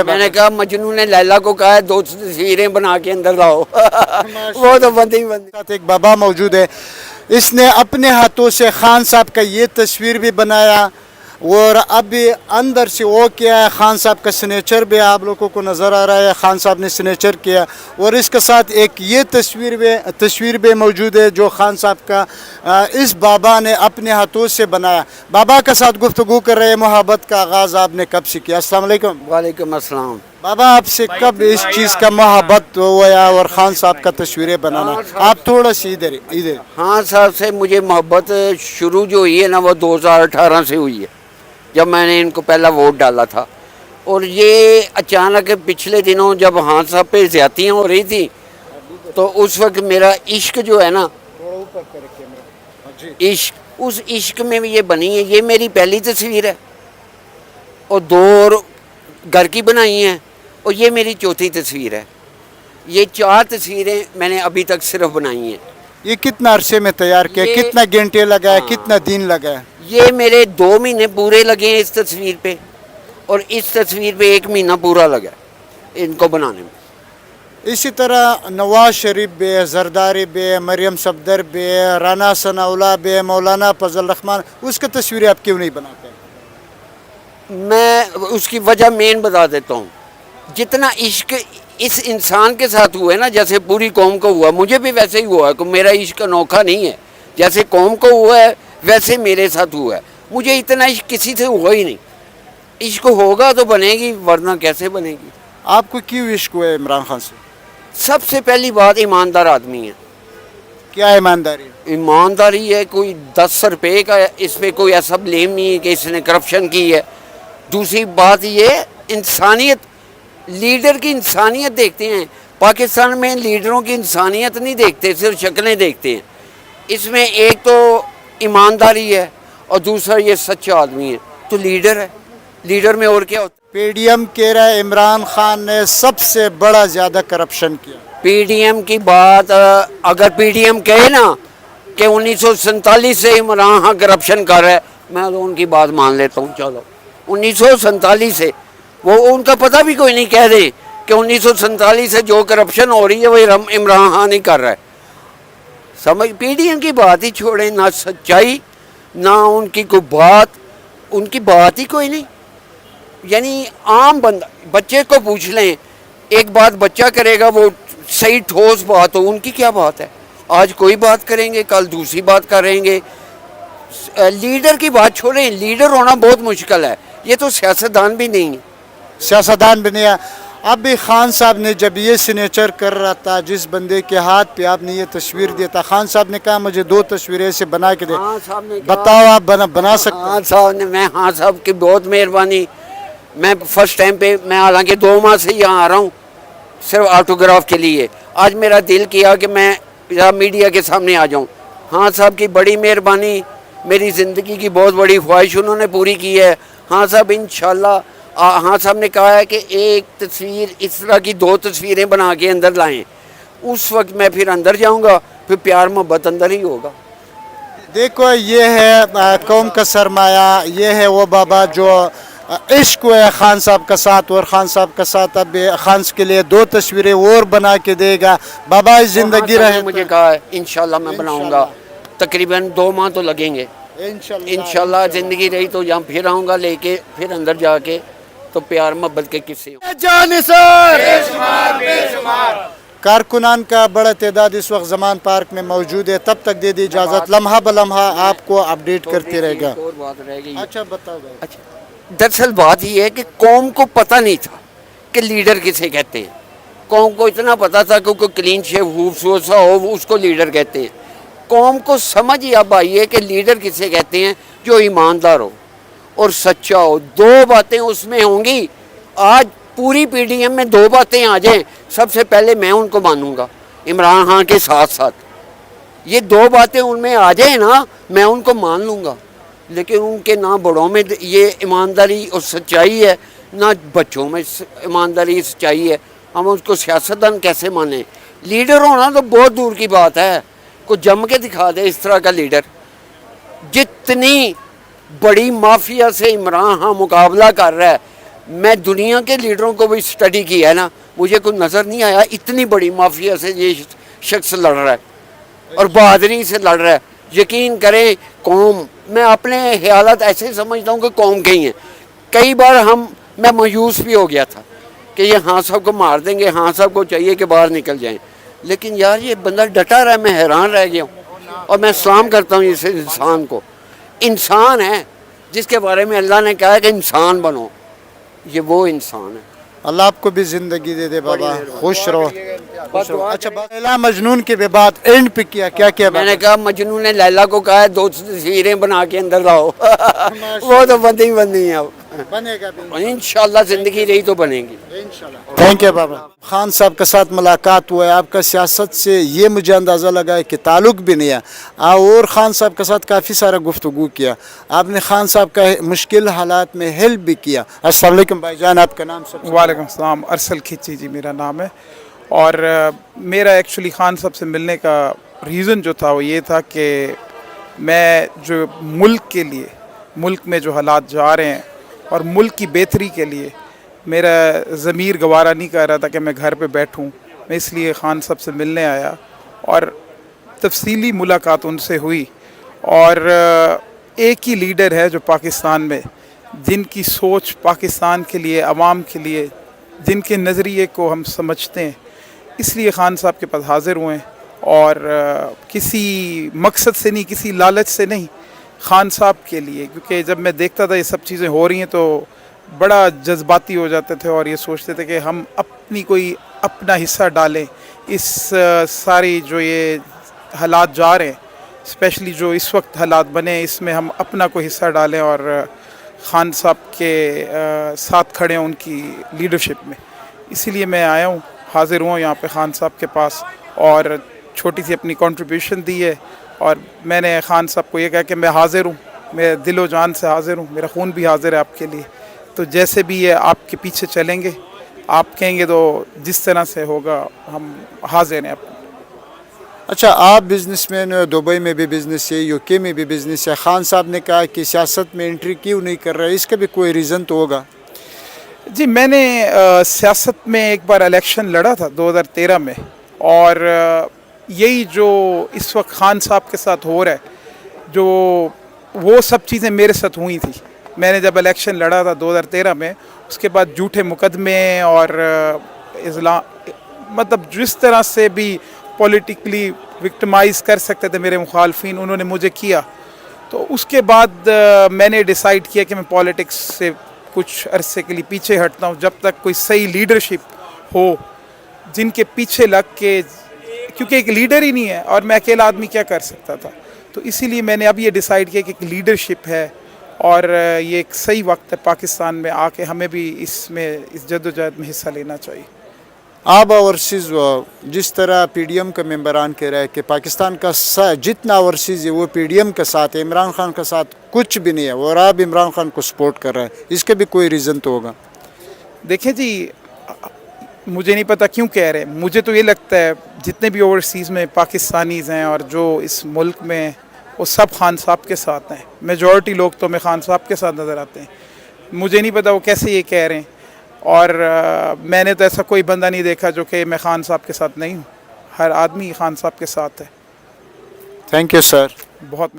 میں نے کہا مجنون نے لیلا کو کہا ہے 2 تصویریں بنا کے اندر لاؤ وہ تو بندی ساتھ ایک بابا موجود ہے، اس نے اپنے ہاتھوں سے خان صاحب کا یہ تصویر بھی بنایا اور اب بھی اندر سے وہ کیا ہے، خان صاحب کا سنیچر بھی آپ لوگوں کو نظر آ رہا ہے، خان صاحب نے سنیچر کیا اور اس کے ساتھ ایک یہ تصویر بھی موجود ہے جو خان صاحب کا اس بابا نے اپنے ہاتھوں سے بنایا۔ بابا کے ساتھ گفتگو کر رہے ہیں، محبت کا آغاز آپ نے کب سے کیا؟ السلام علیکم۔ وعلیکم السلام۔ بابا آپ سے کب اس چیز کا محبت ہوا اور خان صاحب کا تصویریں بنانا؟ آپ تھوڑا سی ادھر خان صاحب سے مجھے محبت شروع جو ہوئی ہے نا وہ 2018 سے ہوئی ہے، جب میں نے ان کو پہلا ووٹ ڈالا تھا، اور یہ اچانک پچھلے دنوں جب خان صاحب پہ زیادتیاں ہو رہی تھی تو اس وقت میرا عشق جو ہے نا، عشق، اس عشق میں یہ بنی ہے، یہ میری پہلی تصویر ہے اور 2 گھر کی بنائی ہیں اور یہ میری 4تھی تصویر ہے۔ یہ 4 تصویریں میں نے ابھی تک صرف بنائی ہیں۔ یہ کتنا عرصے میں تیار کیا؟ کتنا گھنٹے لگا ہے؟ کتنا دن لگا ہے؟ یہ میرے 2 مہینے پورے لگے ہیں اس تصویر پہ، اور اس تصویر پہ 1 مہینہ پورا لگا ہے ان کو بنانے میں۔ اسی طرح نواز شریف بے، زرداری بے، مریم صفدر بے، رانا ثناءاللہ بے، مولانا فضل الرحمان، اس کی تصویریں آپ کیوں نہیں بناتے؟ میں اس کی وجہ مین بتا دیتا ہوں، جتنا عشق اس انسان کے ساتھ ہوا ہے نا، جیسے پوری قوم کو ہوا، مجھے بھی ویسے ہی ہوا ہے کہ میرا عشق انوکھا نہیں ہے، جیسے قوم کو ہوا ہے ویسے میرے ساتھ ہوا ہے۔ مجھے اتنا عشق کسی سے ہوا ہی نہیں، عشق ہوگا تو بنے گی ورنہ کیسے بنے گی۔ آپ کو کیوں عشق ہوا ہے عمران خان سے؟ سب سے پہلی بات ایماندار آدمی ہے۔ کیا ایمانداری؟ ایمانداری ہے، کوئی 10 روپے کا اس پہ کوئی ایسا بلیم نہیں ہے کہ اس نے کرپشن کی ہے۔ دوسری بات یہ انسانیت، لیڈر کی انسانیت دیکھتے ہیں۔ پاکستان میں لیڈروں کی انسانیت نہیں دیکھتے، صرف شکلیں دیکھتے ہیں۔ اس میں ایک تو ایمانداری ہے اور دوسرا یہ سچا آدمی ہے، تو لیڈر ہے۔ لیڈر میں اور کیا ہوتا ہے؟ پی ڈی ایم کہہ رہا ہے عمران خان نے سب سے بڑا زیادہ کرپشن کیا۔ پی ڈی ایم کی بات اگر پی ڈی ایم کہے نا کہ 1947 سے عمران خان کرپشن کر رہا ہے، میں تو ان کی بات مان لیتا ہوں۔ چلو 1947 سے، وہ ان کا پتہ بھی کوئی نہیں، کہہ دیں کہ 1947 سے جو کرپشن ہو رہی ہے وہ عمران خان ہی کر رہا ہے۔ سمجھ، پی ڈی ایم کی بات ہی چھوڑیں، نہ سچائی نہ ان کی کوئی بات، ان کی بات ہی کوئی نہیں۔ یعنی عام بندہ، بچے کو پوچھ لیں، ایک بات بچہ کرے گا وہ صحیح ٹھوس بات ہو، ان کی کیا بات ہے؟ آج کوئی بات کریں گے، کل دوسری بات کریں گے۔ لیڈر کی بات چھوڑیں، لیڈر ہونا بہت مشکل ہے، یہ تو سیاستدان بھی نہیں ہے۔ سیاستدان بھی نہیں ہے۔ اب بھی خان صاحب نے جب یہ سگنیچر کر رہا تھا، جس بندے کے ہاتھ پہ آپ نے یہ تصویر دیا تھا، خان صاحب نے کہا مجھے 2 تصویریں سے بنا کے دے۔ بتاؤ آپ بنا سکتے؟ خان صاحب نے، میں خان صاحب کی بہت مہربانی، میں فرسٹ ٹائم پہ، میں حالانکہ 2 ماہ سے یہاں آ رہا ہوں صرف آٹوگراف کے لیے، آج میرا دل کیا کہ میں میڈیا کے سامنے آ جاؤں۔ خان صاحب کی بڑی مہربانی، میری زندگی کی بہت بڑی خواہش انہوں نے پوری کی ہے۔ خان صاحب انشاءاللہ، خان صاحب نے کہا ہے کہ ایک تصویر اس طرح کی 2 تصویریں بنا کے اندر لائیں، اس وقت میں پھر اندر جاؤں گا، پھر پیار محبت اندر ہی ہوگا۔ دیکھو یہ ہے قوم کا سرمایہ، یہ ہے وہ بابا جو عشق ہے خان صاحب کا ساتھ، اور خان صاحب کا ساتھ اب خان کے لیے 2 تصویریں اور بنا کے دے گا۔ بابا اس زندگی رہے، مجھے کہا ہے انشاءاللہ میں بناؤں گا، تقریباً 2 ماہ تو لگیں گے انشاءاللہ، زندگی رہی تو یہاں پھر آؤں گا لے کے، پھر اندر جا کے تو پیار محبت کے قصے کارکنان کا بڑا تعداد اس وقت زمان پارک میں موجود ہے۔ تب تک دے دی اجازت، لمحہ بلمحہ آپ کو اپڈیٹ کرتے رہے گا۔ اور بات رہ گئی۔ اچھا بتاؤ بھائی۔ اچھا، دراصل بات یہ ہے کہ قوم کو پتہ نہیں تھا کہ لیڈر کسے کہتے ہیں۔ قوم کو اتنا پتہ تھا کہ کوئی کلین شیو خوبصورت سا ہو وہ اس کو لیڈر کہتے ہیں۔ قوم کو سمجھ ہی اب آئی ہے کہ لیڈر کسے کہتے ہیں، جو ایماندار ہو اور سچا ہو۔ 2 باتیں اس میں ہوں گی۔ آج پوری پی ڈی ایم میں 2 باتیں آ جائیں، سب سے پہلے میں ان کو مانوں گا عمران خان کے ساتھ ساتھ۔ یہ 2 باتیں ان میں آ جائیں نا، میں ان کو مان لوں گا۔ لیکن ان کے نہ بڑوں میں یہ ایمانداری اور سچائی ہے، نہ بچوں میں ایمانداری سچائی ہے، ہم اس کو سیاستدان کیسے مانیں؟ لیڈر ہونا تو بہت دور کی بات ہے، کوئی جم کے دکھا دے اس طرح کا لیڈر۔ جتنی بڑی مافیا سے عمران خان مقابلہ کر رہا ہے، میں دنیا کے لیڈروں کو بھی اسٹڈی کیا ہے نا, مجھے کوئی نظر نہیں آیا اتنی بڑی مافیا سے یہ شخص لڑ رہا ہے اور بہادری سے لڑ رہا ہے. یقین کریں قوم, میں اپنے خیالات ایسے سمجھتا ہوں کہ قوم کے ہی ہیں. کئی بار میں مایوس بھی ہو گیا تھا کہ یہ ہاں صاحب کو مار دیں گے, ہاں صاحب کو چاہیے کہ باہر نکل جائیں, لیکن یار یہ بندہ ڈٹا رہا ہے, میں حیران رہ گیا ہوں. اور میں سلام کرتا ہوں اس انسان کو. انسان ہے جس کے بارے میں اللہ نے کہا ہے کہ انسان بنو, یہ وہ انسان ہے. اللہ آپ کو بھی زندگی دے دے بابا, خوش رہو. اچھا لیلا مجنون کے بعد اینڈ پہ کیا کیا میں نے کہا مجنون نے لیلا کو کہا ہے 2 تصویریں بنا کے اندر لاؤ. وہ تو بندی ہیں اب, بنے گا انشاءاللہ زندگی رہی تو بنے گی. تھینک یو بابا. خان صاحب کے ساتھ ملاقات ہوا ہے, آپ کا سیاست سے یہ مجھے اندازہ لگا ہے کہ تعلق بھی نہیں ہے, اور خان صاحب کے ساتھ کافی سارا گفتگو کیا. آپ نے خان صاحب کا مشکل حالات میں ہیلپ بھی کیا. السلام علیکم بھائی جان, آپ کا نام سب؟ وعلیکم السلام. ارسل کھچی جی میرا نام ہے. اور میرا ایکچولی خان صاحب سے ملنے کا ریزن جو تھا وہ یہ تھا کہ میں جو ملک کے لیے, ملک میں جو حالات جا رہے ہیں اور ملک کی بہتری کے لیے میرا ضمیر گوارا نہیں کر رہا تھا کہ میں گھر پہ بیٹھوں. میں اس لیے خان صاحب سے ملنے آیا اور تفصیلی ملاقات ان سے ہوئی. اور ایک ہی لیڈر ہے جو پاکستان میں جن کی سوچ پاکستان کے لیے, عوام کے لیے, جن کے نظریے کو ہم سمجھتے ہیں, اس لیے خان صاحب کے پاس حاضر ہوئے ہیں. اور کسی مقصد سے نہیں, کسی لالچ سے نہیں, خان صاحب کے لیے. کیونکہ جب میں دیکھتا تھا یہ سب چیزیں ہو رہی ہیں تو بڑا جذباتی ہو جاتے تھے اور یہ سوچتے تھے کہ ہم اپنا حصہ ڈالیں اس ساری جو یہ حالات جا رہے ہیں, اسپیشلی جو اس وقت حالات بنے, اس میں ہم اپنا کوئی حصہ ڈالیں اور خان صاحب کے ساتھ کھڑے ہیں ان کی لیڈرشپ میں. اسی لیے میں آیا ہوں, حاضر ہوں یہاں پہ خان صاحب کے پاس, اور چھوٹی سی اپنی کنٹریبیوشن دی ہے. اور میں نے خان صاحب کو یہ کہا کہ میں حاضر ہوں, میں دل و جان سے حاضر ہوں, میرا خون بھی حاضر ہے آپ کے لیے. تو جیسے بھی یہ آپ کے پیچھے چلیں گے, آپ کہیں گے تو جس طرح سے ہوگا ہم حاضر ہیں. اچھا, آپ بزنس مین ہو, دبئی میں بھی بزنس ہے, یو کے میں بھی بزنس ہے. خان صاحب نے کہا کہ سیاست میں انٹری کیوں نہیں کر رہا ہے, اس کا بھی کوئی ریزن تو ہوگا؟ جی, میں نے سیاست میں ایک بار الیکشن لڑا تھا 2013 میں, اور یہی جو اس وقت خان صاحب کے ساتھ ہو رہا ہے, جو وہ سب چیزیں میرے ساتھ ہوئی تھی. میں نے جب الیکشن لڑا تھا 2013 میں, اس کے بعد جھوٹے مقدمے اور مطلب جس طرح سے بھی پولیٹیکلی وکٹمائز کر سکتے تھے میرے مخالفین, انہوں نے مجھے کیا. تو اس کے بعد میں نے ڈیسائیڈ کیا کہ میں پالیٹکس سے کچھ عرصے کے لیے پیچھے ہٹتا ہوں, جب تک کوئی صحیح لیڈرشپ ہو جن کے پیچھے لگ کے, کیونکہ ایک لیڈر ہی نہیں ہے اور میں اکیلا آدمی کیا کر سکتا تھا. تو اسی لیے میں نے اب یہ ڈیسائیڈ کیا کہ ایک لیڈرشپ ہے اور یہ ایک صحیح وقت ہے پاکستان میں آ کے ہمیں بھی اس جدوجہد میں حصہ لینا چاہیے. آپ اوورسیز جس طرح پی ڈی ایم کا ممبران کہہ رہا ہے کہ پاکستان کا جتنا اوورسیز ہے وہ پی ڈی ایم کے ساتھ ہے, عمران خان کے ساتھ کچھ بھی نہیں ہے, اور آپ عمران خان کو سپورٹ کر رہے ہیں, اس کے بھی کوئی ریزن تو ہوگا؟ دیکھیں جی, مجھے نہیں پتا کیوں کہہ رہے ہیں, مجھے تو یہ لگتا ہے جتنے بھی اوورسیز میں پاکستانیز ہیں اور جو اس ملک میں, وہ سب خان صاحب کے ساتھ ہیں. میجورٹی لوگ تو میں خان صاحب کے ساتھ نظر آتے ہیں. مجھے نہیں پتا وہ کیسے یہ کہہ رہے ہیں, اور میں نے تو ایسا کوئی بندہ نہیں دیکھا جو کہ میں خان صاحب کے ساتھ نہیں ہوں. ہر آدمی خان صاحب کے ساتھ ہے. Thank you sir. بہت